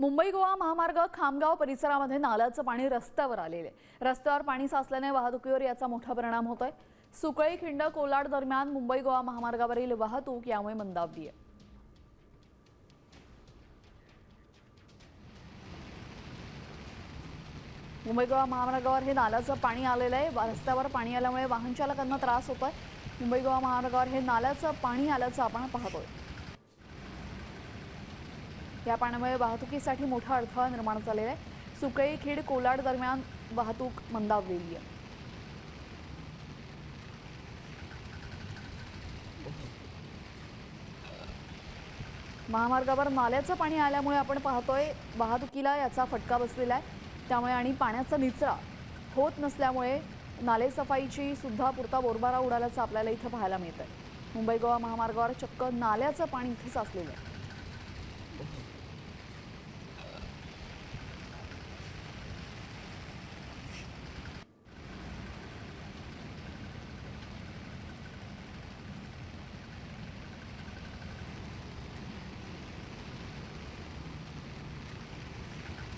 मुंबई गोवा महामार्ग खामगाव परिसरामध्ये नाल्याचं पाणी रस्त्यावर आलेले रस्त्यावर पाणी साचल्याने वाहतुकीवर याचा मोठा परिणाम होतोय। सुकळी खिंड कोलाड दरम्यान मुंबई गोवा महामार्गावरील वाहतूक यामुळे मंदावली आहे। मुंबई गोवा महामार्गावर हे नाल्याचं पाणी आलेलं आहे। रस्त्यावर पाणी आल्यामुळे वाहन चालकांना त्रास होतोय। मुंबई गोवा महामार्गावर हे नाल्याचं पाणी आल्याचं आपण पाहतोय। या पाण्यामुळे वाहतुकीसाठी मोठा अडथळा निर्माण झालेला आहे। सुकळी खिंड कोलाड दरम्यान वाहतूक मंदावलेली आहे। महामार्गावर नाल्याचं पाणी आल्यामुळे आपण पाहतोय वाहतुकीला याचा फटका बसलेला आहे। त्यामुळे आणि पाण्याचा निचरा होत नसल्यामुळे नाले सफाईची सुद्धा पुरता बोरबारा उडाल्याचं आपल्याला इथं पाहायला मिळतंय। मुंबई गोवा महामार्गावर चक्क नाल्याचं पाणी इथे साचलेलं आहे।